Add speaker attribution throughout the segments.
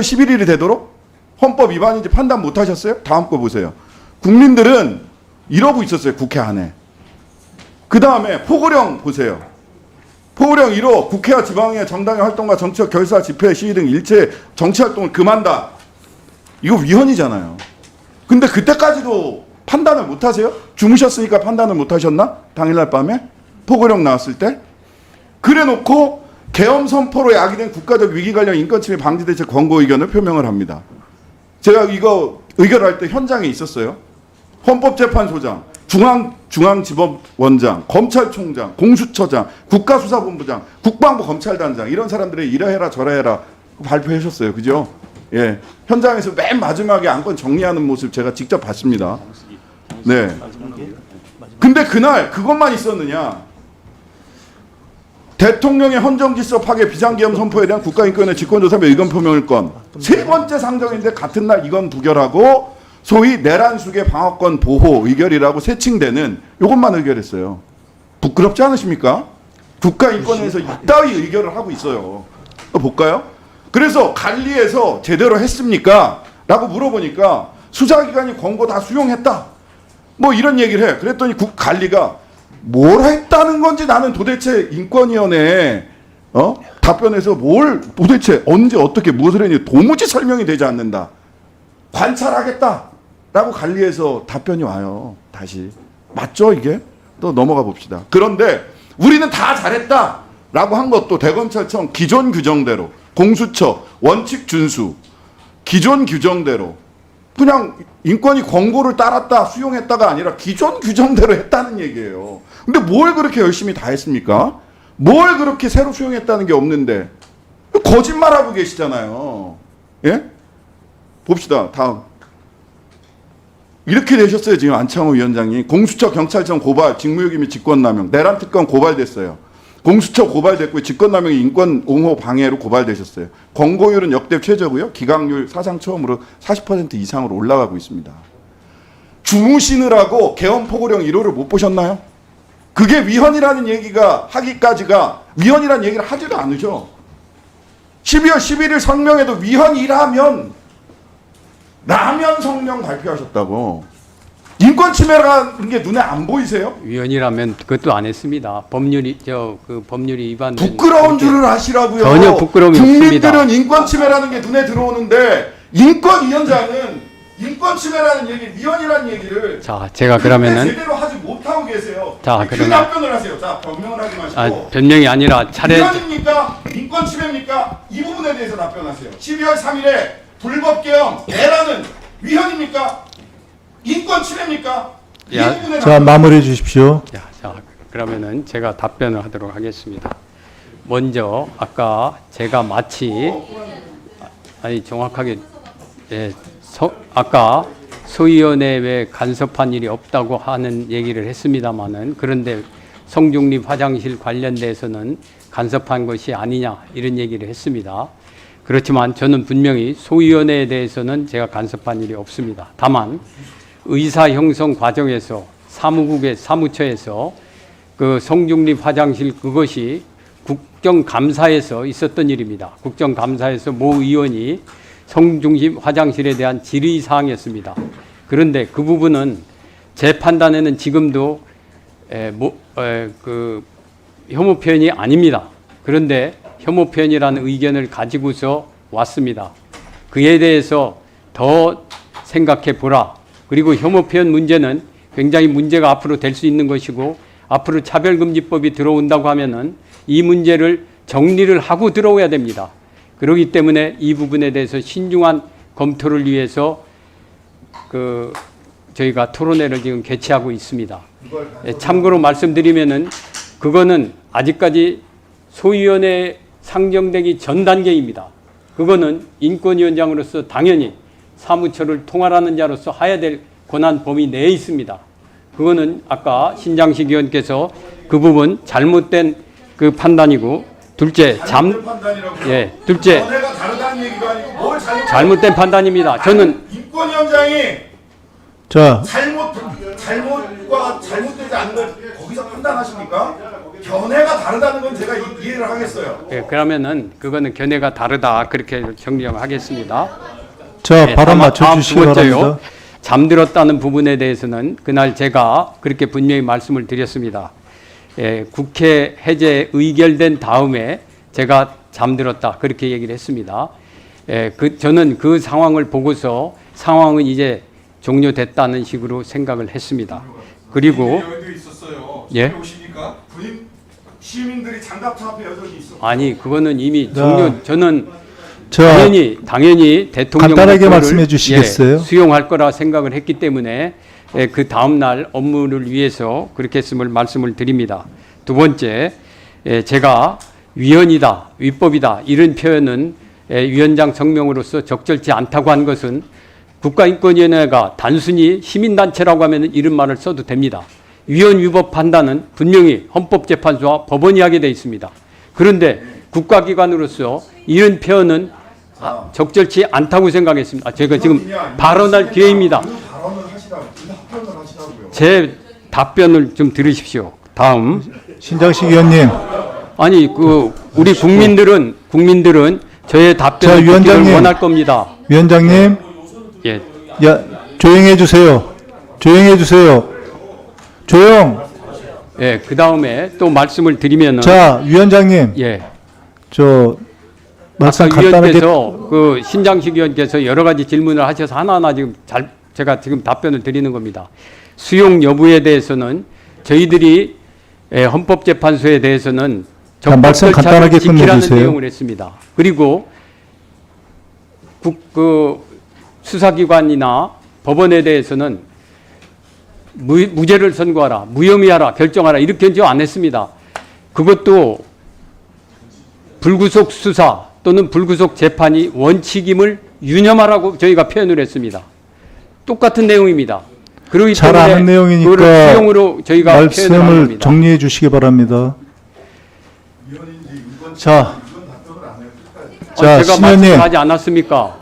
Speaker 1: 11일이 되도록 헌법 위반인지 판단 못 하셨어요? 다음 거 보세요. 국민들은 이러고 있었어요. 국회 안에. 그 다음에 포고령 보세요. 포고령 1호 국회와 지방의 정당의 활동과 정치적 결사, 집회, 시위 등 일체 정치활동을 금한다. 이거 위헌이잖아요. 근데 그때까지도 판단을 못 하세요? 주무셨으니까 판단을 못 하셨나? 당일날 밤에? 포고령 나왔을 때? 그래 놓고 계엄 선포로 야기된 국가적 위기 관련 인권침해 방지 대책 권고 의견을 표명을 합니다. 제가 이거 의결할 때 현장에 있었어요. 헌법재판소장, 중앙지법원장, 검찰총장, 공수처장, 국가수사본부장, 국방부 검찰단장 이런 사람들이 이러해라 저러해라 발표하셨어요. 그죠? 예, 현장에서 맨 마지막에 안건 정리하는 모습 제가 직접 봤습니다. 네. 근데 그날 그것만 있었느냐? 대통령의 헌정질서 파괴 비상계엄 선포에 대한 국가인권의 직권조사의 의견 표명을 건 세 번째 상정인데 같은 날 이건 부결하고 소위 내란숙의 방어권 보호 의결이라고 세칭되는 이것만 의결했어요. 부끄럽지 않으십니까? 국가인권에서 이따위 의결을 하고 있어요. 또 볼까요? 그래서 관리에서 제대로 했습니까? 라고 물어보니까 수사기관이 권고 다 수용했다. 뭐 이런 얘기를 해. 그랬더니 관리가 뭘 했다는 건지 나는 도대체 인권위원회에 답변에서 뭘 도대체 언제 어떻게 무엇을 했는지 도무지 설명이 되지 않는다. 관찰하겠다라고 관리에서 답변이 와요. 다시. 맞죠 이게? 또 넘어가 봅시다. 그런데 우리는 다 잘했다라고 한 것도 대검찰청 기존 규정대로 공수처 원칙 준수 기존 규정대로 그냥 인권위 권고를 따랐다 수용했다가 아니라 기존 규정대로 했다는 얘기예요. 근데 뭘 그렇게 열심히 다 했습니까? 뭘 그렇게 새로 수용했다는 게 없는데 거짓말하고 계시잖아요. 예? 봅시다. 다음. 이렇게 되셨어요. 지금 안창호 위원장이. 공수처 경찰청 고발 직무유기 및 직권남용 내란특검 고발됐어요. 공수처 고발됐고 직권남용이 인권 옹호 방해로 고발되셨어요. 권고율은 역대 최저고요. 기각률 사상 처음으로 40% 이상으로 올라가고 있습니다. 주무시느라고 계엄 포고령 1호를 못 보셨나요? 그게 위헌이라는 얘기가 하기까지가 위헌이라는 얘기를 하지도 않으죠. 12월 11일 성명에도 위헌이라면 라면 성명 발표하셨다고. 인권 침해라는 게 눈에 안 보이세요?
Speaker 2: 위헌이라면 그것도 안 했습니다. 법률이 법률이 위반.
Speaker 1: 부끄러운 줄을 아시라고요.
Speaker 2: 전혀 부끄러움이 없습니다.
Speaker 1: 국민들은 인권 침해라는 게 눈에 들어오는데 인권위원장은 인권 침해라는 얘기, 위헌이라는 얘기를
Speaker 2: 자, 제가 그러면은
Speaker 1: 제대로 하지 못하고 계세요.
Speaker 2: 자,
Speaker 1: 그
Speaker 2: 그러면
Speaker 1: 답변을 하세요. 자, 변명을 하지 마시고.
Speaker 2: 변명이 아니라 차례.
Speaker 1: 위헌입니까? 인권 침해입니까? 이 부분에 대해서 답변하세요. 12월 3일에 불법 계엄 내란은 위헌입니까? 인권 침해입니까? 이 부분에
Speaker 3: 자, 마무리해 주십시오.
Speaker 2: 자, 그러면은 제가 답변을 하도록 하겠습니다. 먼저 아까 제가 마치 정확하게 아까 소위원회에 간섭한 일이 없다고 하는 얘기를 했습니다마는 그런데 성중립 화장실 관련돼서는 간섭한 것이 아니냐 이런 얘기를 했습니다. 그렇지만 저는 분명히 소위원회에 대해서는 제가 간섭한 일이 없습니다. 다만 의사 형성 과정에서 사무국의 사무처에서 그 성중립 화장실 그것이 국정감사에서 있었던 일입니다. 국정감사에서 모 의원이 성중립 화장실에 대한 질의사항이었습니다. 그런데 그 부분은 제 판단에는 지금도 혐오 표현이 아닙니다. 그런데 혐오 표현이라는 의견을 가지고서 왔습니다. 그에 대해서 더 생각해 보라. 그리고 혐오 표현 문제는 굉장히 문제가 앞으로 될 수 있는 것이고 앞으로 차별금지법이 들어온다고 하면은 이 문제를 정리를 하고 들어오야 됩니다. 그렇기 때문에 이 부분에 대해서 신중한 검토를 위해서 저희가 토론회를 지금 개최하고 있습니다. 참고로 말씀드리면은 그거는 아직까지 소위원회 상정되기 전 단계입니다. 그거는 인권위원장으로서 당연히 사무처를 통할하는 자로서 해야 될 권한 범위 내에 있습니다. 그거는 아까 신장식 의원께서 그 부분 잘못된 그 판단이고 둘째 둘째
Speaker 1: 다르다는 얘기가 아니고 뭘
Speaker 2: 잘못된 판단입니다. 저는
Speaker 1: 인권위원장이
Speaker 3: 자,
Speaker 1: 잘못과 잘못되지 않는 걸 거기서 판단하십니까? 견해가 다르다는 건 제가 이해를 하겠어요.
Speaker 2: 예, 그러면은 그거는 견해가 다르다 그렇게 정정하겠습니다.
Speaker 3: 자,
Speaker 2: 예,
Speaker 3: 발언
Speaker 2: 다음
Speaker 3: 맞춰주시기
Speaker 2: 두 번째요.
Speaker 3: 바랍니다.
Speaker 2: 잠들었다는 부분에 대해서는 그날 제가 그렇게 분명히 말씀을 드렸습니다. 예, 국회 해제 의결된 다음에 제가 잠들었다 그렇게 얘기를 했습니다. 예, 저는 그 상황을 보고서 상황은 이제 종료됐다는 식으로 생각을 했습니다. 그리고
Speaker 1: 여기도 있었어요.
Speaker 2: 예?
Speaker 1: 오시니까 군인 시민들이 장갑차 앞에 여전히 있어.
Speaker 2: 아니 그거는 이미
Speaker 3: 자,
Speaker 2: 종료. 저는
Speaker 3: 자,
Speaker 2: 당연히 대통령
Speaker 3: 간단하게
Speaker 2: 목표를,
Speaker 3: 말씀해 주시겠어요?
Speaker 2: 수용할 거라 생각을 했기 때문에 그 다음 날 업무를 위해서 그렇게 했음을 말씀을 드립니다. 두 번째, 제가 위헌이다, 위법이다 이런 표현은 위원장 성명으로서 적절치 않다고 한 것은 국가인권위원회가 단순히 시민단체라고 하면 이런 말을 써도 됩니다. 위헌 위법 판단은 분명히 헌법재판소와 법원이 하게 되어 있습니다. 그런데 국가기관으로서 이런 표현은 적절치 않다고 생각했습니다. 제가 지금 발언할 기회입니다.
Speaker 1: 그 발언을 하시라고, 그 답변을 하시라고요.
Speaker 2: 제 답변을 좀 들으십시오. 다음.
Speaker 3: 신장식 의원님.
Speaker 2: 아니 우리 국민들은 저의 답변을
Speaker 3: 자,
Speaker 2: 듣기를
Speaker 3: 위원장님.
Speaker 2: 원할 겁니다.
Speaker 3: 위원장님,
Speaker 2: 예.
Speaker 3: 야, 조용해 주세요. 조용해 주세요. 조용.
Speaker 2: 예. 그다음에 또 말씀을 드리면은
Speaker 3: 자, 위원장님,
Speaker 2: 예.
Speaker 3: 저 말씀
Speaker 2: 아까
Speaker 3: 간단하게.
Speaker 2: 위원께서 그 신장식 위원께서 여러 가지 질문을 하셔서 하나하나 지금 제가 지금 답변을 드리는 겁니다. 수용 여부에 대해서는 저희들이 헌법재판소에 대해서는
Speaker 3: 자, 말씀
Speaker 2: 적법
Speaker 3: 간단하게
Speaker 2: 절차를 지키라는
Speaker 3: 끝내주세요.
Speaker 2: 내용을 했습니다. 그리고 그 수사기관이나 법원에 대해서는 무죄를 선고하라, 무혐의하라, 결정하라 이렇게 안 했습니다. 그것도 불구속 수사 또는 불구속 재판이 원칙임을 유념하라고 저희가 표현을 했습니다. 똑같은 내용입니다. 그렇기
Speaker 3: 잘
Speaker 2: 때문에
Speaker 3: 아는 내용이니까
Speaker 2: 그거를 수용으로 저희가 표현을 한
Speaker 3: 말씀을
Speaker 2: 겁니다.
Speaker 3: 정리해 주시기 바랍니다. 자, 자,
Speaker 2: 제가
Speaker 3: 신현님,
Speaker 2: 말씀하지 않았습니까?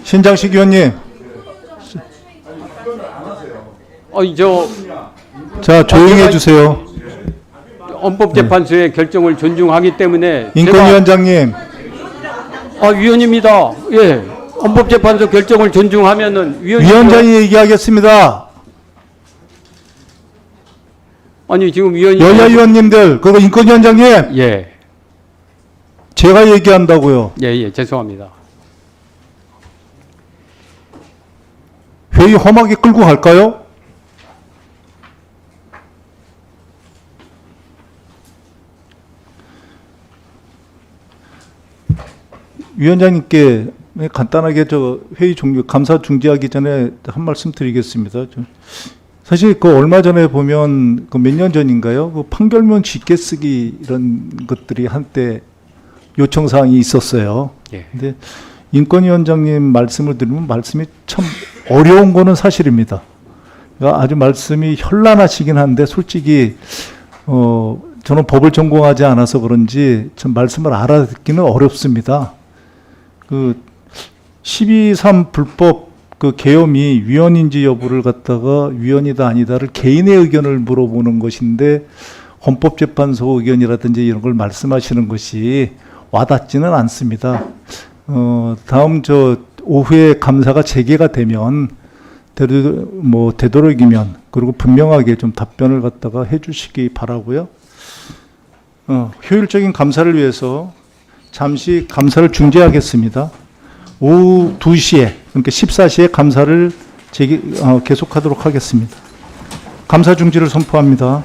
Speaker 3: 신장식 의원님, 자, 조용해
Speaker 2: 제가-
Speaker 3: 주세요.
Speaker 2: 헌법재판소의 결정을 존중하기 때문에
Speaker 3: 인권위원장님,
Speaker 2: 위원입니다. 예, 헌법재판소 결정을 존중하면은
Speaker 3: 위원장이 얘기하겠습니다.
Speaker 2: 아니 지금 위원이
Speaker 3: 여야 의원님들, 그리고 인권위원장님,
Speaker 2: 예,
Speaker 3: 제가 얘기한다고요.
Speaker 2: 예, 죄송합니다.
Speaker 3: 회의 험하게 끌고 갈까요? 위원장님께 간단하게 저 회의 종료, 감사 중지하기 전에 한 말씀 드리겠습니다. 사실 그 얼마 전에 보면 그 몇 년 전인가요? 그 판결문 쉽게 쓰기 이런 것들이 한때 요청 사항이 있었어요.
Speaker 2: 예.
Speaker 3: 근데 인권위원장님 말씀을 들으면 말씀이 참 어려운 거는 사실입니다. 그러니까 아주 말씀이 현란하시긴 한데 솔직히 저는 법을 전공하지 않아서 그런지 참 말씀을 알아듣기는 어렵습니다. 그 12.3 불법 그 계엄이 위헌인지 여부를 갖다가 위헌이다 아니다를 개인의 의견을 물어보는 것인데 헌법재판소 의견이라든지 이런 걸 말씀하시는 것이 와닿지는 않습니다. 다음 저 오후에 감사가 재개가 되면 되도록이면 그리고 분명하게 좀 답변을 갖다가 해주시기 바라고요. 효율적인 감사를 위해서 잠시 감사를 중지하겠습니다. 오후 2시에 그러니까 14시에 감사를 계속하도록 하겠습니다. 감사 중지를 선포합니다.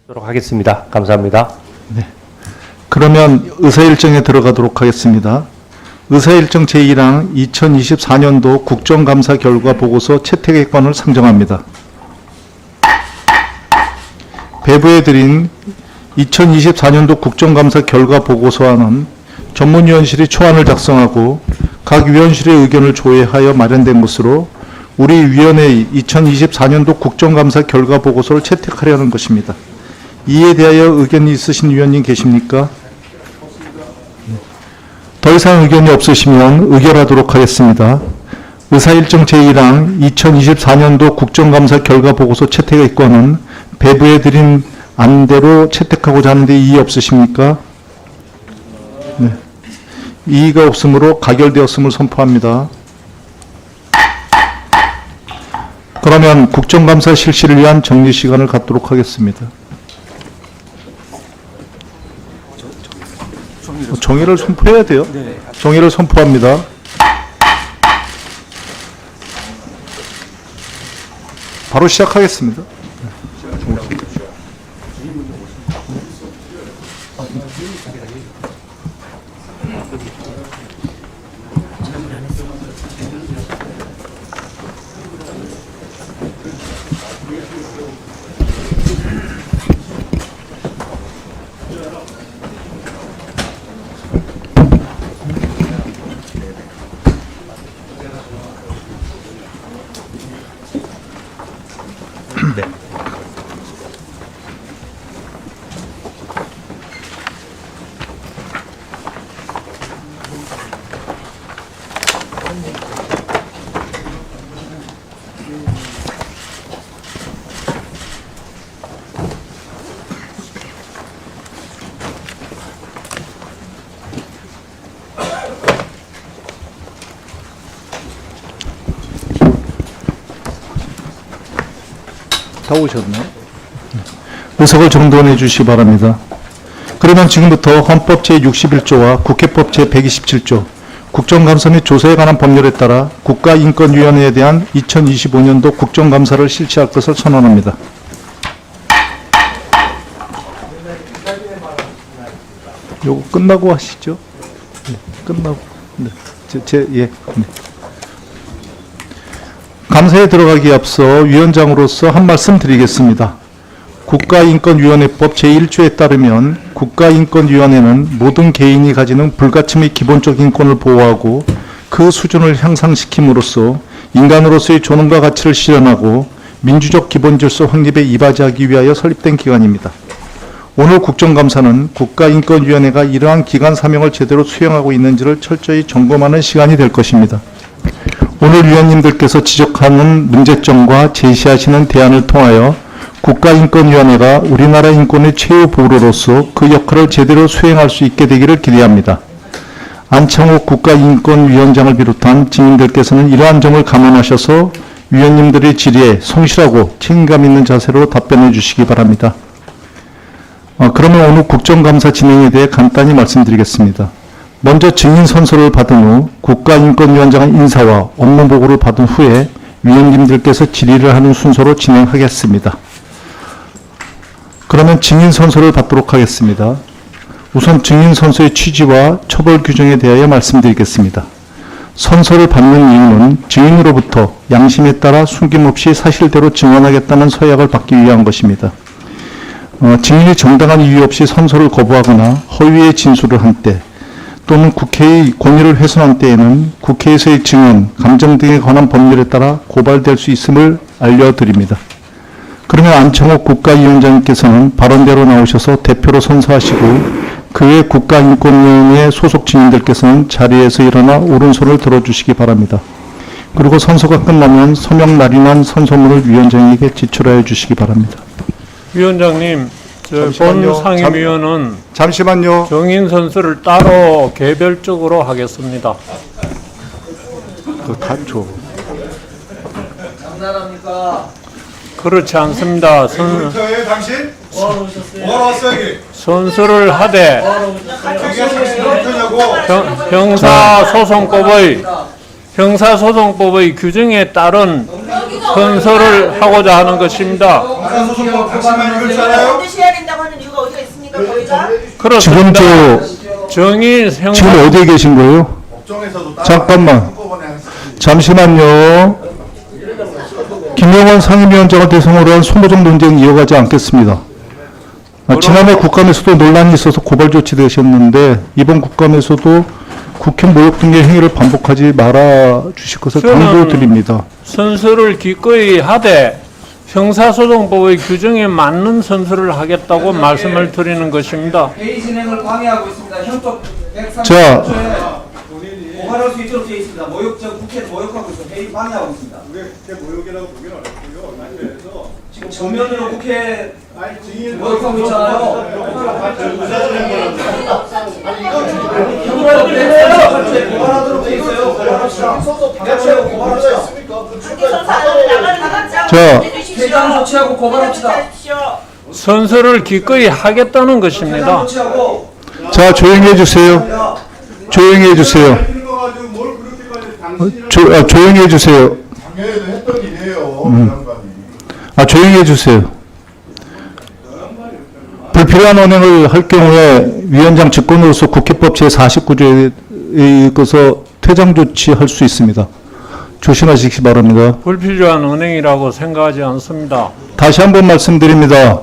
Speaker 4: 하겠습니다. 감사합니다.
Speaker 3: 그러면 의사일정에 들어가도록 하겠습니다. 의사일정 제1항 2024년도 국정감사 결과 보고서 채택의건을 상정합니다. 배부해드린 2024년도 국정감사 결과 보고서안은 전문위원실이 초안을 작성하고 각 위원실의 의견을 조회하여 마련된 것으로 우리 위원회의 2024년도 국정감사 결과 보고서를 채택하려는 것입니다. 이에 대하여 의견이 있으신 위원님 계십니까? 더 이상 의견이 없으시면 의결하도록 하겠습니다. 의사일정 제1항 2024년도 국정감사 결과 보고서 채택의권은 배부해드린 안대로 채택하고자 하는데 이의 없으십니까? 네. 이의가 없으므로 가결되었음을 선포합니다. 그러면 국정감사 실시를 위한 정리 시간을 갖도록 하겠습니다. 정의를 선포해야 돼요. 정의를 선포합니다. 바로 시작하겠습니다. 다 오셨나요? 의석을 정돈해 주시기 바랍니다. 그러면 지금부터 헌법 제61조와 국회법 제127조, 국정감사 및 조사에 관한 법률에 따라 국가인권위원회에 대한 2025년도 국정감사를 실시할 것을 선언합니다. 요거 끝나고 하시죠. 네, 끝나고. 네. 네. 감사에 들어가기에 앞서 위원장으로서 한 말씀 드리겠습니다. 국가인권위원회법 제1조에 따르면 국가인권위원회는 모든 개인이 가지는 불가침 및 기본적 인권을 보호하고 그 수준을 향상시킴으로써 인간으로서의 존엄과 가치를 실현하고 민주적 기본질서 확립에 이바지하기 위하여 설립된 기관입니다. 오늘 국정감사는 국가인권위원회가 이러한 기관 사명을 제대로 수행하고 있는지를 철저히 점검하는 시간이 될 것입니다. 오늘 위원님들께서 지적하는 문제점과 제시하시는 대안을 통하여 국가인권위원회가 우리나라 인권의 최후 보루로서 그 역할을 제대로 수행할 수 있게 되기를 기대합니다. 안창호 국가인권위원장을 비롯한 증인들께서는 이러한 점을 감안하셔서 위원님들의 질의에 성실하고 책임감 있는 자세로 답변해 주시기 바랍니다. 그러면 오늘 국정감사 진행에 대해 간단히 말씀드리겠습니다. 먼저 증인 선서를 받은 후 국가인권위원장의 인사와 업무 보고를 받은 후에 위원님들께서 질의를 하는 순서로 진행하겠습니다. 그러면 증인 선서를 받도록 하겠습니다. 우선 증인 선서의 취지와 처벌 규정에 대하여 말씀드리겠습니다. 선서를 받는 이유는 증인으로부터 양심에 따라 숨김없이 사실대로 증언하겠다는 서약을 받기 위한 것입니다. 증인이 정당한 이유 없이 선서를 거부하거나 허위의 진술을 한 때 또는 국회의 공의를 훼손한 때에는 국회에서의 증언, 감정 등에 관한 법률에 따라 고발될 수 있음을 알려드립니다. 그러면 안창호 국가위원장님께서는 발언대로 나오셔서 대표로 선서하시고 그외 국가인권위원회 소속 증인들께서는 자리에서 일어나 오른손을 들어주시기 바랍니다. 그리고 선서가 끝나면 서명 날인한 선서문을 위원장에게 지출하여 주시기 바랍니다.
Speaker 5: 위원장님, 본 상임위원은
Speaker 1: 잠시만요.
Speaker 5: 정인 선수를 따로 개별적으로 하겠습니다.
Speaker 3: 다 줘.
Speaker 5: 그렇지 않습니다.
Speaker 1: 당신? 뭐하러 왔어 여기?
Speaker 5: 선수를 하되 형사소송법의 규정에 따른 선서를 하고자 하는 것입니다.
Speaker 1: 형사소송법 당신만 읽을 줄 알아요?
Speaker 6: 반드시 해야 된다고 하는 이유가 어디가 있습니까? 거기가?
Speaker 5: 그렇습니다.
Speaker 3: 지금 어디에 계신 거예요? 잠깐만. 잠시만요. 김영원 상임위원장을 대상으로 한 소모적 논쟁 이어가지 않겠습니다. 지난해 국감에서도 논란이 있어서 고발 조치되셨는데 이번 국감에서도 국회 모욕 등의 행위를 반복하지 말아 주실 것을
Speaker 5: 저는
Speaker 3: 당부드립니다.
Speaker 5: 선서를 기꺼이 하되 형사소송법의 규정에 맞는 선서를 하겠다고 말씀을 드리는 것입니다.
Speaker 7: 회의 진행을 방해하고 있습니다. 형법
Speaker 3: 자.
Speaker 7: 133조에 고발할 수 있도록 되어 있습니다. 모욕적 국회를 모욕하고 있어 회의 방해하고 있습니다. 지금 정면으로 국회 모욕하고 있잖아요. 고발하도록 되어 있어요. 고발합시다. 고발합시다.
Speaker 3: 자.
Speaker 7: 퇴장 조치하고 고발합시다.
Speaker 5: 선서를 기꺼이 하겠다는
Speaker 7: 퇴장
Speaker 5: 것입니다.
Speaker 7: 조치하고
Speaker 3: 자, 조용히 해주세요. 조용히 해주세요. 조용히 해주세요.
Speaker 1: 작년에도 했던 일이에요. 그 양반이.
Speaker 3: 조용히 해주세요. 불필요한 언행을 할 경우에 위원장 직권으로서 국회법 제49조에 의거서 퇴장 조치할 수 있습니다. 조심하시기 바랍니다.
Speaker 5: 불필요한 은행이라고 생각하지 않습니다.
Speaker 3: 다시 한번 말씀드립니다.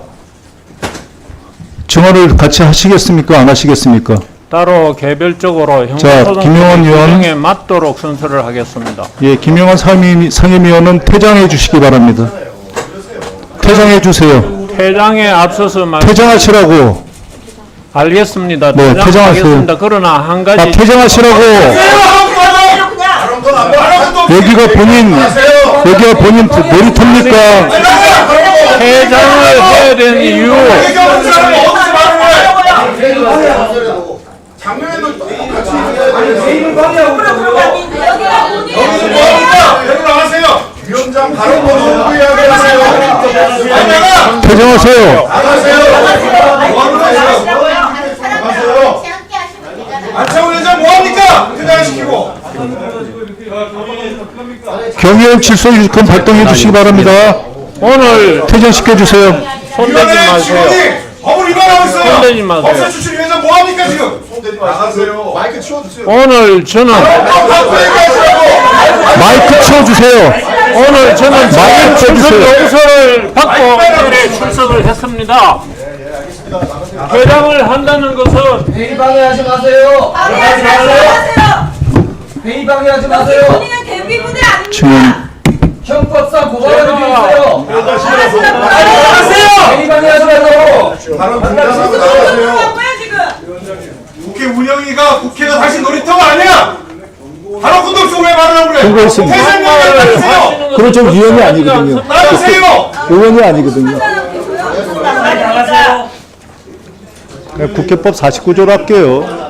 Speaker 3: 증언을 같이 하시겠습니까? 안 하시겠습니까?
Speaker 5: 따로 개별적으로
Speaker 3: 김용원 의원.
Speaker 5: 형사소송에 맞도록 선서를 하겠습니다.
Speaker 3: 예, 김용환 상임위원은 퇴장해 주시기 바랍니다. 퇴장해 주세요.
Speaker 5: 퇴장에 앞서서
Speaker 3: 퇴장하시라고.
Speaker 5: 알겠습니다.
Speaker 3: 네,
Speaker 5: 퇴장하겠습니다. 그러나 한 가지
Speaker 3: 퇴장하시라고. 여기가 본인 놀이터입니까?
Speaker 5: 퇴장을 해야 되는 이유
Speaker 1: 작년에도
Speaker 7: 회의를 방해하고 있다고요.
Speaker 1: 위원장 바로 보고 이야기하세요.
Speaker 3: 퇴장하세요.
Speaker 1: 안창훈 회장 뭐합니까? 퇴장시키고.
Speaker 3: 경위원 질서 유지권 발동해 주시기 바랍니다.
Speaker 5: 오늘
Speaker 3: 퇴장시켜 주세요.
Speaker 5: 손대지 마세요.
Speaker 1: 법을 위반하고 있어요.
Speaker 5: 손대지 마세요.
Speaker 1: 법사 출신 위원장 뭐합니까 지금? 손대지 마세요. 마이크 치워주세요.
Speaker 5: 오늘 저는
Speaker 3: 마이크 치워주세요.
Speaker 5: 오늘 저는
Speaker 3: 마이크
Speaker 5: 출석
Speaker 3: 치워주세요.
Speaker 5: 용서를 받고 오늘에 출석을 했습니다. 퇴장을 한다는 것은
Speaker 7: 회의 방해하지 마세요. 회의 방해하지 마세요.
Speaker 6: 본인은 대비 부대 아닙니까?
Speaker 3: 지금
Speaker 7: 형법상 고발하는 게 있어요.
Speaker 6: 나가세요.
Speaker 7: 회의 방해하지 말라고.
Speaker 1: 바로 분장하고 나가세요.
Speaker 6: 뭐야 지금?
Speaker 1: 국회 운영위가 국회가 다시 놀이터가 아니야. 바로 군도 없이 왜 말을 하고 그래?
Speaker 3: 통과했습니다.
Speaker 1: 퇴장을 나가세요.
Speaker 3: 그건 좀 위헌이 아니거든요.
Speaker 1: 나가세요.
Speaker 3: 의원이 아니거든요.
Speaker 6: 나가세요.
Speaker 3: 국회법 49조로 할게요.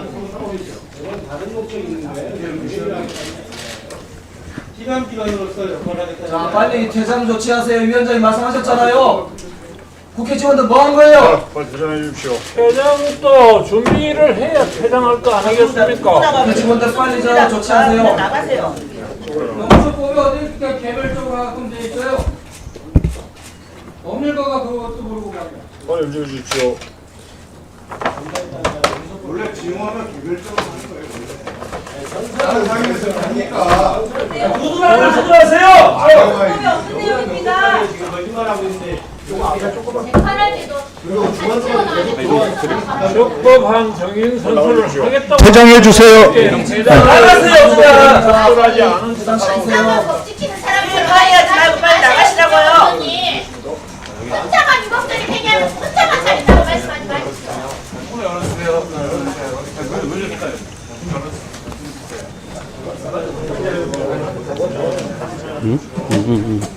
Speaker 7: 자, 빨리 퇴장 조치하세요. 위원장이 말씀하셨잖아요. 국회 직원들 뭐 한 거예요?
Speaker 5: 퇴장도 준비를 해야 퇴장할 거 아니겠습니까?
Speaker 7: 국회 직원들 빨리 저 조치하세요.
Speaker 6: 나가세요.
Speaker 7: 영수법이 어디 이렇게 개별적으로 하게끔 돼 있어요? 없는 거가 그것도 모르고 말이야.
Speaker 1: 원래 지원은 개별적으로 하는 거예요. 다른 상임에서 하니까.
Speaker 7: 모두를 조치하세요.
Speaker 6: 법이 없는 내용입니다.
Speaker 5: 적법한 정인 선서를 하겠다고
Speaker 3: 퇴장해 주세요.
Speaker 7: 나가세요, 그냥.
Speaker 5: 하지 않은
Speaker 6: 법 지키는 사람들 화해하지 말고 빨리 나가시라고요. 혼자만 유법들이 행위하면 혼자만 차린다고 말씀하지 마십시오.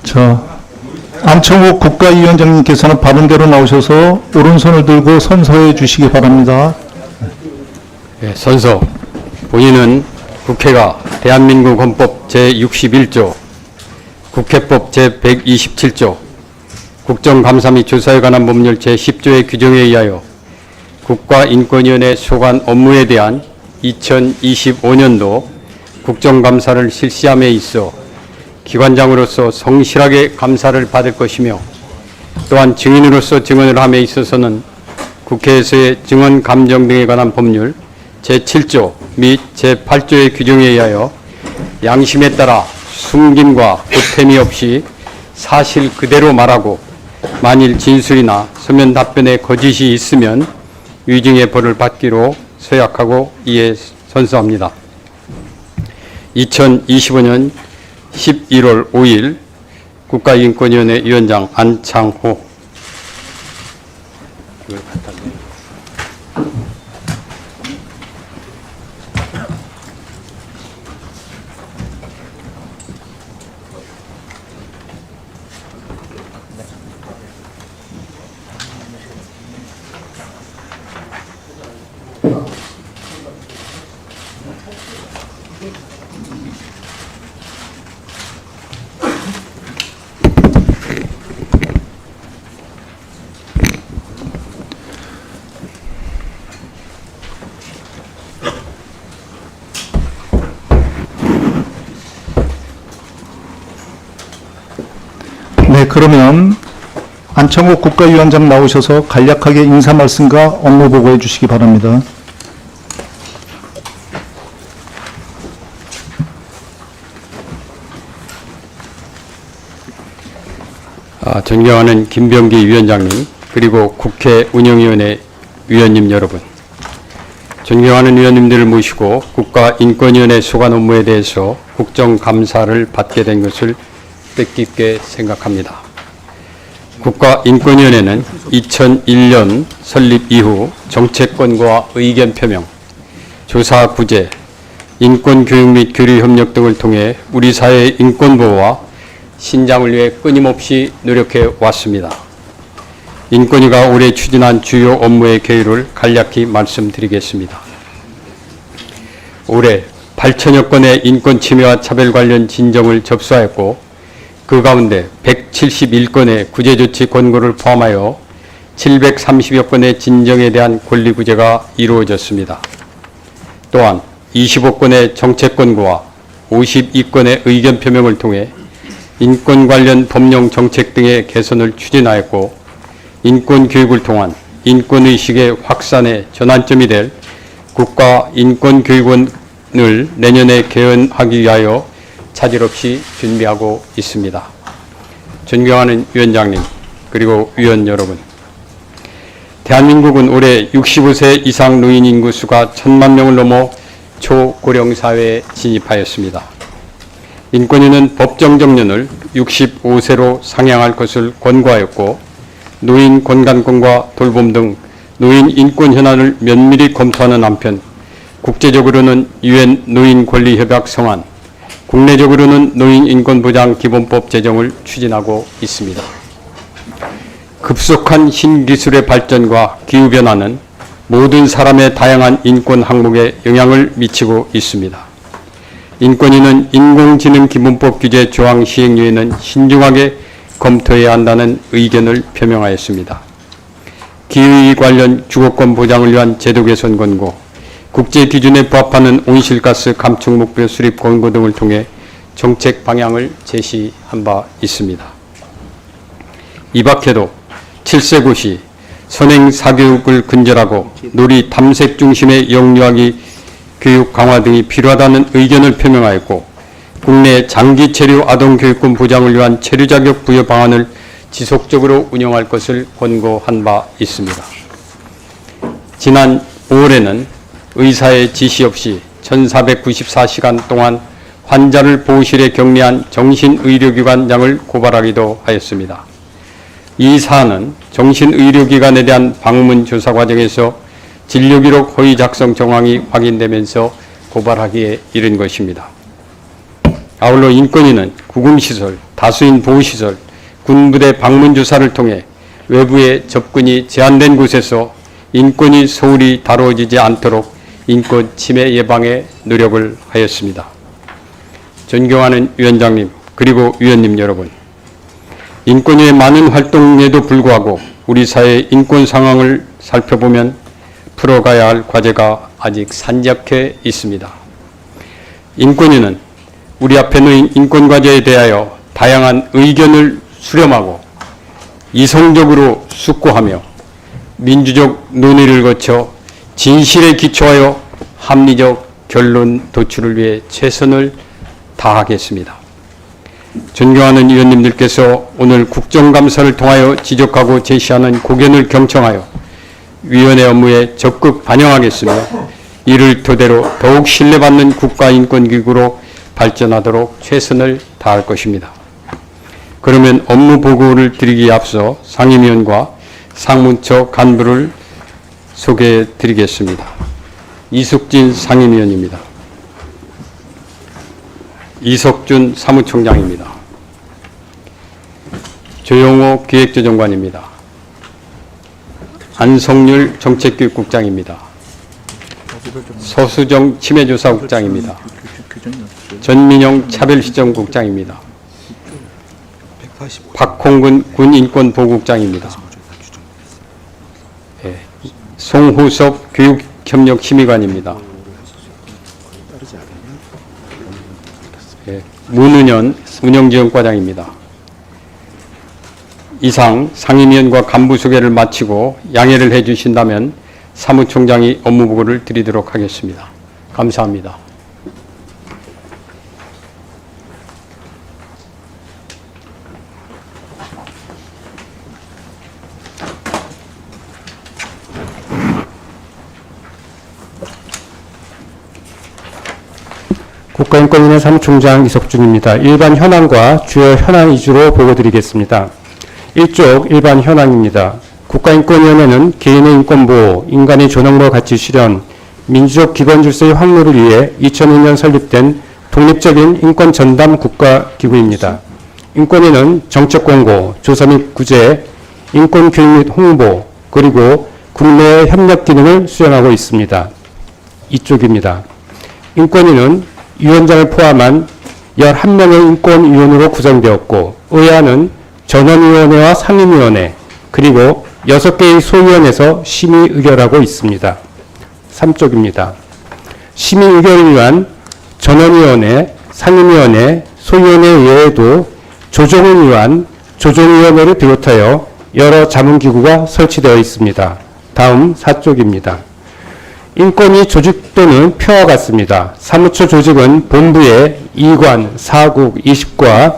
Speaker 3: 자, 안청욱 국가위원장님께서는 바른대로 나오셔서 오른손을 들고 선서해 주시기 바랍니다.
Speaker 2: 예, 선서. 본인은 국회가 대한민국 헌법 제61조, 국회법 제127조, 국정감사 및 조사에 관한 법률 제10조의 규정에 의하여 국가인권위원회 소관 업무에 대한 2025년도 국정감사를 실시함에 있어 기관장으로서 성실하게 감사를 받을 것이며, 또한 증인으로서 증언을 함에 있어서는 국회에서의 증언 감정 등에 관한 법률 제7조 및 제8조의 규정에 의하여 양심에 따라 숨김과 보탬이 없이 사실 그대로 말하고 만일 진술이나 서면 답변에 거짓이 있으면 위증의 벌을 받기로 서약하고 이에 선서합니다. 2025년 11월 5일 국가인권위원회 위원장 안창호.
Speaker 3: 네, 그러면 안창호 국가위원장 나오셔서 간략하게 인사 말씀과 업무 보고해 주시기 바랍니다.
Speaker 2: 존경하는 김병기 위원장님, 그리고 국회 운영위원회 위원님 여러분, 존경하는 위원님들을 모시고 국가인권위원회 소관 업무에 대해서 국정감사를 받게 된 것을 뜻깊게 생각합니다. 국가인권위원회는 2001년 설립 이후 정책권과 의견 표명, 조사 구제, 인권교육 및 교류 협력 등을 통해 우리 사회의 인권보호와 신장을 위해 끊임없이 노력해 왔습니다. 인권위가 올해 추진한 주요 업무의 계율을 간략히 말씀드리겠습니다. 올해 8천여 건의 인권 침해와 차별 관련 진정을 접수하였고, 그 가운데 171건의 구제조치 권고를 포함하여 730여 건의 진정에 대한 권리구제가 이루어졌습니다. 또한 25건의 정책 권고와 52건의 의견 표명을 통해 인권 관련 법령 정책 등의 개선을 추진하였고, 인권 교육을 통한 인권의식의 확산의 전환점이 될 국가인권교육원을 내년에 개원하기 위하여 차질 없이 준비하고 있습니다. 존경하는 위원장님, 그리고 위원 여러분, 대한민국은 올해 65세 이상 노인 인구 수가 1,000만 명을 넘어 초고령 사회에 진입하였습니다. 인권위는 법정 정년을 65세로 상향할 것을 권고하였고, 노인 건강권과 돌봄 등 노인 인권 현안을 면밀히 검토하는 한편, 국제적으로는 유엔 노인 권리 협약 성안, 국내적으로는 노인 인권 보장 기본법 제정을 추진하고 있습니다. 급속한 신기술의 발전과 기후변화는 모든 사람의 다양한 인권 항목에 영향을 미치고 있습니다. 인권위는 인공지능 기본법 규제 조항 시행령에는 신중하게 검토해야 한다는 의견을 표명하였습니다. 기후 관련 주거권 보장을 위한 제도 개선 권고, 국제 기준에 부합하는 온실가스 감축 목표 수립 권고 등을 통해 정책 방향을 제시한 바 있습니다. 이 밖에도 7세 고시, 선행 사교육을 근절하고 놀이 탐색 중심의 영유아기 교육 강화 등이 필요하다는 의견을 표명하였고, 국내 장기 체류 아동 교육권 보장을 위한 체류 자격 부여 방안을 지속적으로 운영할 것을 권고한 바 있습니다. 지난 5월에는 의사의 지시 없이 1494시간 동안 환자를 보호실에 격리한 정신의료기관장을 고발하기도 하였습니다. 이 사안은 정신의료기관에 대한 방문 조사 과정에서 진료기록 허위 작성 정황이 확인되면서 고발하기에 이른 것입니다. 아울러 인권위는 구금시설, 다수인 보호시설, 군부대 방문 조사를 통해 외부의 접근이 제한된 곳에서 인권위 소홀히 다뤄지지 않도록 인권 침해 예방에 노력을 하였습니다. 존경하는 위원장님, 그리고 위원님 여러분, 인권위의 많은 활동에도 불구하고 우리 사회의 인권 상황을 살펴보면 풀어가야 할 과제가 아직 산적해 있습니다. 인권위는 우리 앞에 놓인 인권 과제에 대하여 다양한 의견을 수렴하고 이성적으로 숙고하며 민주적 논의를 거쳐 진실에 기초하여 합리적 결론 도출을 위해 최선을 다하겠습니다. 존경하는 위원님들께서 오늘 국정감사를 통하여 지적하고 제시하는 고견을 경청하여 위원회 업무에 적극 반영하겠으며 이를 토대로 더욱 신뢰받는 국가인권기구로 발전하도록 최선을 다할 것입니다. 그러면 업무 보고를 드리기에 앞서 상임위원과 상문처 간부를 소개해 드리겠습니다. 이숙진 상임위원입니다. 이석준 사무총장입니다. 조영호 기획조정관입니다. 안성률 정책교육국장입니다. 서수정 치매조사국장입니다. 전민영 차별시정국장입니다. 박홍근 군인권보호국장입니다. 송후섭 교육협력심의관입니다. 문은현 운영지원과장입니다. 이상 상임위원과 간부 소개를 마치고 양해를 해주신다면 사무총장이 업무보고를 드리도록 하겠습니다. 감사합니다.
Speaker 4: 국가인권위원회 사무총장 이석준입니다. 일반 현황과 주요 현황 위주로 보고드리겠습니다. 1쪽 일반 현황입니다. 국가인권위원회는 개인의 인권보호, 인간의 존엄과 가치 실현, 민주적 기본 질서의 확립을 위해 2002년 설립된 독립적인 인권 전담 국가기구입니다. 인권위는 정책 공고, 조사 및 구제, 인권 교육 및 홍보, 그리고 국내 협력 기능을 수행하고 있습니다. 이쪽입니다. 인권위는 위원장을 포함한 11명의 인권위원으로 구성되었고 의안은 전원위원회와 상임위원회 그리고 6개의 소위원회에서 심의 의결하고 있습니다. 3쪽입니다. 심의 의결을 위한 전원위원회, 상임위원회, 소위원회 외에도 조정을 위한 조정위원회를 비롯하여 여러 자문기구가 설치되어 있습니다. 다음 4쪽입니다. 인권위 조직 또는 표와 같습니다. 사무처 조직은 본부에 2관, 4국, 20과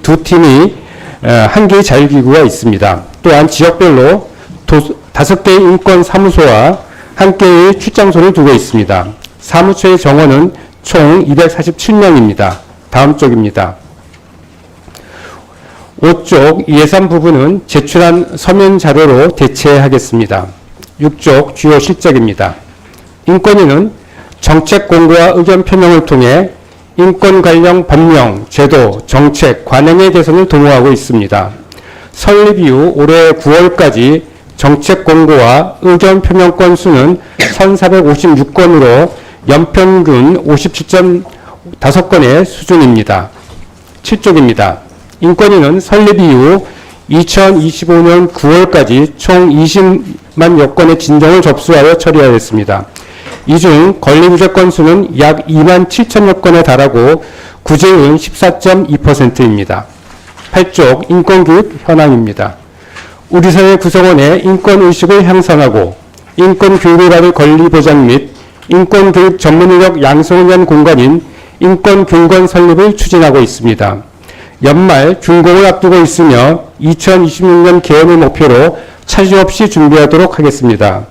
Speaker 4: 두 팀이 1개의 자율기구가 있습니다. 또한 지역별로 5개의 인권사무소와 1개의 출장소를 두고 있습니다. 사무처의 정원은 총 247명입니다. 다음 쪽입니다. 5쪽 예산 부분은 제출한 서면 자료로 대체하겠습니다. 6쪽 주요 실적입니다. 인권위는 정책 공고와 의견 표명을 통해 인권 관련 법령, 제도, 정책, 관행의 개선을 도모하고 있습니다. 설립 이후 올해 9월까지 정책 공고와 의견 표명 건수는 1,456건으로 연평균 57.5건의 수준입니다. 7쪽입니다. 인권위는 설립 이후 2025년 9월까지 총 20만여 건의 진정을 접수하여 처리하였습니다. 이 중 권리구제 건수는 약 2만 7천여 건에 달하고 구제율은 14.2%입니다. 8쪽 인권교육 현황입니다. 우리 사회 구성원의 인권의식을 향상하고 인권교육을 받을 권리보장 및 인권교육 전문인력 양성을 위한 공간인 인권교육원 설립을 추진하고 있습니다. 연말 준공을 앞두고 있으며 2026년 개원을 목표로 차질 없이 준비하도록 하겠습니다.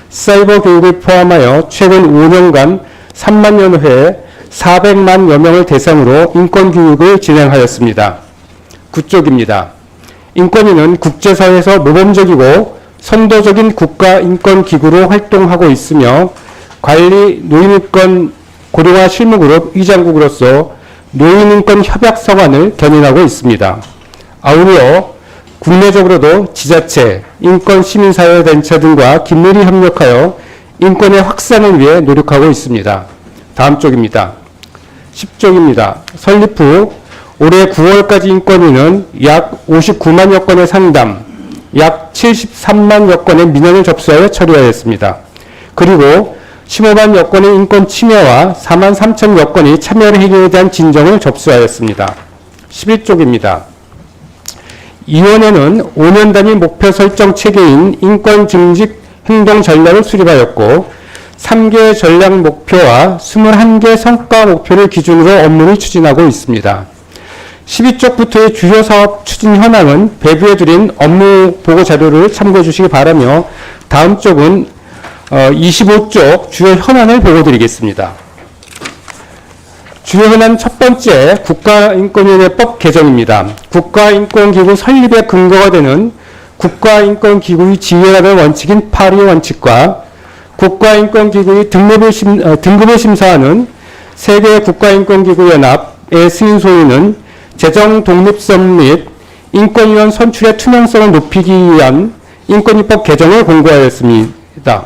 Speaker 4: 사이버 교육을 포함하여 최근 5년간 3만여 회 400만여 명을 대상으로 인권교육을 진행하였습니다. 9쪽입니다. 인권위는 국제사회에서 모범적이고 선도적인 국가인권기구로 활동하고 있으며 관리 노인인권 고령화 실무그룹 의장국으로서 노인인권 협약 성안을 견인하고 있습니다. 아울러 국내적으로도 지자체, 인권 시민사회 단체 등과 긴밀히 협력하여 인권의 확산을 위해 노력하고 있습니다. 다음 쪽입니다. 10쪽입니다. 설립 후 올해 9월까지 인권위는 약 59만여 건의 상담, 약 73만여 건의 민원을 접수하여 처리하였습니다. 그리고 15만여 건의 인권 침해와 4만 3천여 건의 참여 행위에 대한 진정을 접수하였습니다. 11쪽입니다. 이 위원회는 5년 단위 목표 설정 체계인 인권 증직 행동 전략을 수립하였고 3개 전략 목표와 21개 성과 목표를 기준으로 업무를 추진하고 있습니다. 12쪽부터의 주요 사업 추진 현황은 배부에 드린 업무 보고 자료를 참고해 주시기 바라며 다음 쪽은 25쪽 주요 현안을 보고 드리겠습니다. 주요 현안 첫 번째 국가인권위원회법 개정입니다. 국가인권기구 설립에 근거가 되는 국가인권기구의 지휘라는 원칙인 파리 원칙과 국가인권기구의 등급을 심사하는 세계 국가인권기구 연합의 승인 소위는 재정 독립성 및 인권위원 선출의 투명성을 높이기 위한 인권위법 개정을 공고하였습니다.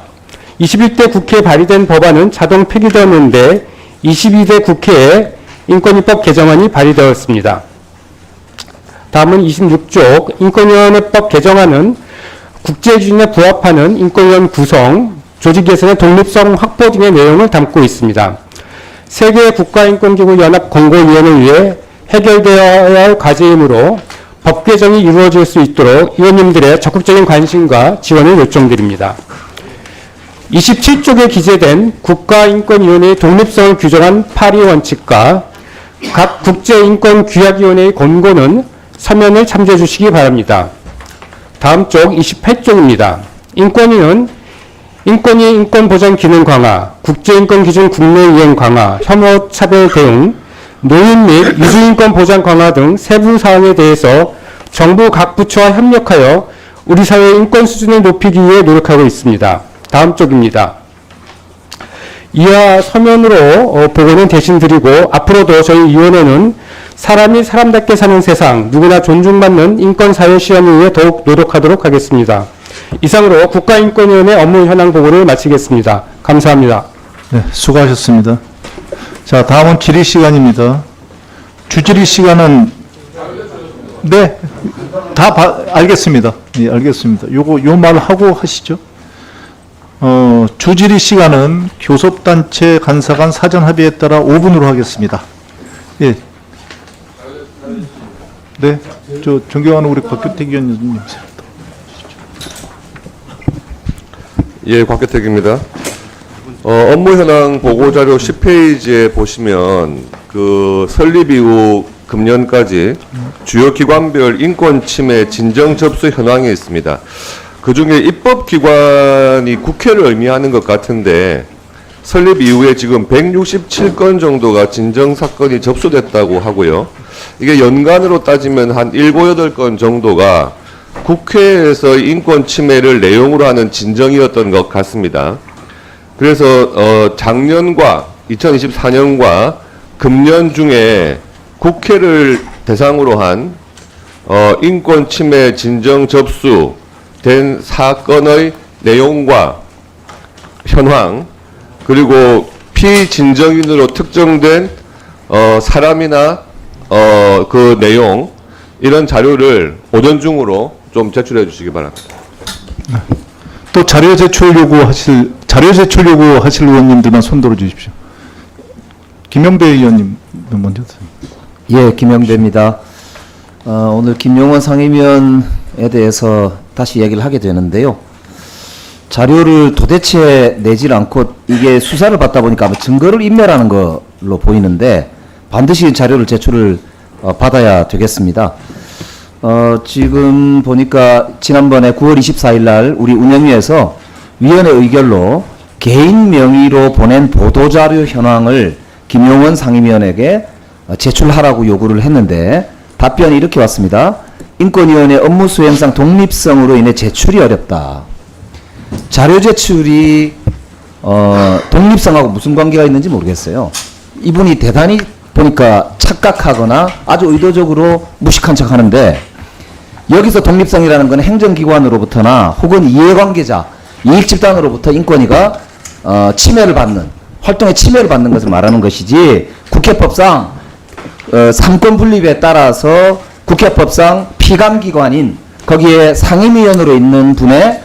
Speaker 4: 21대 국회에 발의된 법안은 자동 폐기되었는데 22대 국회에 인권위법 개정안이 발의되었습니다. 다음은 26쪽 인권위원회법 개정안은 국제기준에 부합하는 인권위원 구성, 조직 개선의 독립성 확보 등의 내용을 담고 있습니다. 세계 국가인권기구 연합 권고위원을 위해 해결되어야 할 과제이므로 법 개정이 이루어질 수 있도록 의원님들의 적극적인 관심과 지원을 요청드립니다. 27쪽에 기재된 국가인권위원회의 독립성을 규정한 파리 원칙과 각 국제인권규약위원회의 권고는 서면을 참조해 주시기 바랍니다. 다음 쪽 28쪽입니다. 인권위는 인권위 인권보장 기능 강화, 국제인권기준 국내 이행 강화, 혐오 차별 대응, 노인 및 유주인권 보장 강화 등 세부 사항에 대해서 정부 각 부처와 협력하여 우리 사회의 인권 수준을 높이기 위해 노력하고 있습니다. 다음 쪽입니다. 이하 서면으로 보고는 대신 드리고 앞으로도 저희 위원회는 사람이 사람답게 사는 세상, 누구나 존중받는 인권사회 실현을 위해 더욱 노력하도록 하겠습니다. 이상으로 국가인권위원회 업무 현황 보고를 마치겠습니다. 감사합니다.
Speaker 3: 네, 수고하셨습니다. 자, 다음은 질의 시간입니다. 주질의 시간은 네, 알겠습니다. 예, 알겠습니다. 요 말 하고 하시죠. 주질의 시간은 교섭단체 간사 간 사전 합의에 따라 5분으로 하겠습니다. 예. 네, 존경하는 우리 곽규택 위원님.
Speaker 8: 예, 곽규택입니다. 업무 현황 보고 자료 10페이지에 보시면 그 설립 이후 금년까지 주요 기관별 인권 침해 진정 접수 현황이 있습니다. 그 중에 입법기관이 국회를 의미하는 것 같은데 설립 이후에 지금 167건 정도가 진정사건이 접수됐다고 하고요. 이게 연간으로 따지면 한 7, 8건 정도가 국회에서 인권 침해를 내용으로 하는 진정이었던 것 같습니다. 그래서 작년과 2024년과 금년 중에 국회를 대상으로 한 인권 침해 진정 접수된 사건의 내용과 현황, 그리고 피진정인으로 특정된 사람이나 그 내용, 이런 자료를 오전 중으로 좀 제출해 주시기 바랍니다.
Speaker 3: 또 자료 제출 요구하실 의원님들만 손 들어 주십시오. 김영배 의원님 먼저.
Speaker 7: 예, 김영배입니다. 오늘 김용원 상임위원에 대해서 다시 얘기를 하게 되는데요. 자료를 도대체 내질 않고 이게 수사를 받다 보니까 아마 증거를 인멸하는 걸로 보이는데 반드시 자료를 제출을 받아야 되겠습니다. 지금 보니까 지난번에 9월 24일 날 우리 운영위에서 위원회 의결로 개인 명의로 보낸 보도자료 현황을 김용원 상임위원에게 제출하라고 요구를 했는데 답변이 이렇게 왔습니다. 인권위원회 업무 수행상 독립성으로 인해 제출이 어렵다. 자료 제출이 독립성하고 무슨 관계가 있는지 모르겠어요. 이분이 대단히 보니까 착각하거나 아주 의도적으로 무식한 척 하는데, 여기서 독립성이라는 건 행정기관으로부터나 혹은 이해관계자, 이익집단으로부터 인권위가 침해를 받는, 활동에 침해를 받는 것을 말하는 것이지, 국회법상 삼권 분립에 따라서 국회법상 피감기관인 거기에 상임위원으로 있는 분의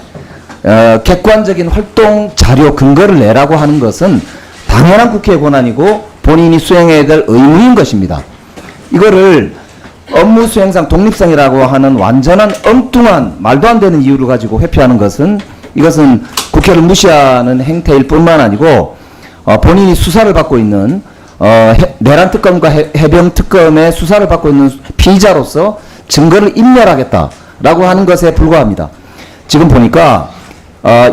Speaker 7: 객관적인 활동 자료 근거를 내라고 하는 것은 당연한 국회의 권한이고 본인이 수행해야 될 의무인 것입니다. 이거를 업무 수행상 독립성이라고 하는 완전한 엉뚱한 말도 안 되는 이유를 가지고 회피하는 것은, 이것은 국회를 무시하는 행태일 뿐만 아니고 본인이 수사를 받고 있는 내란 특검과 해병 특검의 수사를 받고 있는 피의자로서 증거를 인멸하겠다라고 하는 것에 불과합니다. 지금 보니까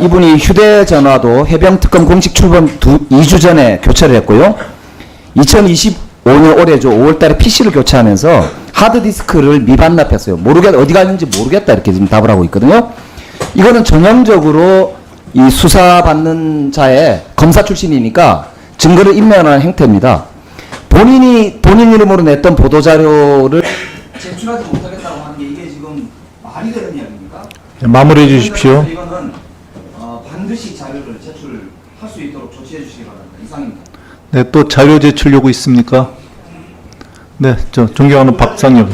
Speaker 7: 이분이 휴대전화도 해병 특검 공식 출범 2주 전에 교체를 했고요. 2025년 올해죠. 5월달에 PC를 교체하면서 하드디스크를 미반납했어요. 어디 갔는지 모르겠다 이렇게 지금 답을 하고 있거든요. 이거는 전형적으로 이 수사받는 자의 검사 출신이니까 증거를 인멸하는 행태입니다. 본인 이름으로 냈던 보도자료를 제출하지 못하겠다고 하는 게 이게 지금 말이 되는 이야기입니까?
Speaker 3: 네, 마무리해 주십시오.
Speaker 7: 이거는 반드시 자료를 제출할 수 있도록 조치해 주시기 바랍니다. 이상입니다.
Speaker 3: 네, 또 자료 제출 요구 있습니까? 네, 존경하는 박상엽.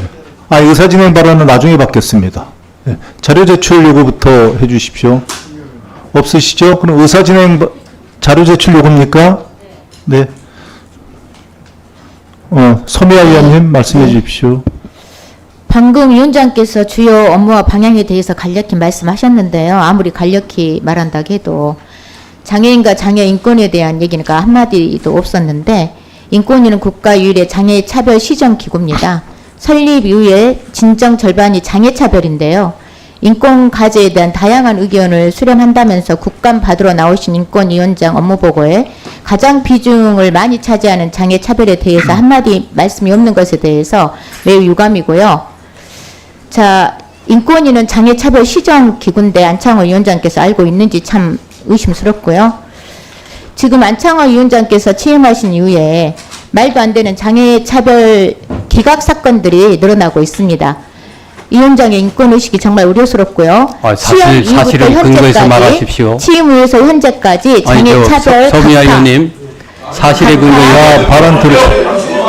Speaker 3: 의사진행 발언은 나중에 받겠습니다. 네, 자료 제출 요구부터 해주십시오. 없으시죠? 그럼 의사진행 자료 제출 요구입니까? 네. 서미아 의원님 말씀해 주십시오.
Speaker 9: 방금 위원장께서 주요 업무와 방향에 대해서 간략히 말씀하셨는데요. 아무리 간략히 말한다고 해도 장애인과 장애 인권에 대한 얘기가 한마디도 없었는데, 인권위는 국가 유일의 장애 차별 시정 기구입니다. 설립 이후에 진정 절반이 장애 차별인데요. 인권 과제에 대한 다양한 의견을 수렴한다면서 국감 받으러 나오신 인권위원장 업무보고에 가장 비중을 많이 차지하는 장애 차별에 대해서 한마디 말씀이 없는 것에 대해서 매우 유감이고요. 자, 인권위는 장애 차별 시정 기구인데 안창호 위원장께서 알고 있는지 참 의심스럽고요. 지금 안창호 위원장께서 취임하신 이후에 말도 안 되는 장애 차별 기각 사건들이 늘어나고 있습니다. 이 위원장의 인권 의식이 정말 우려스럽고요.
Speaker 2: 사실을 근거해서 말하십시오.
Speaker 9: 취임 후에서 현재까지 장애 차별
Speaker 2: 서미아 의원님, 사실에 근거해서
Speaker 3: 발언 들으십시오.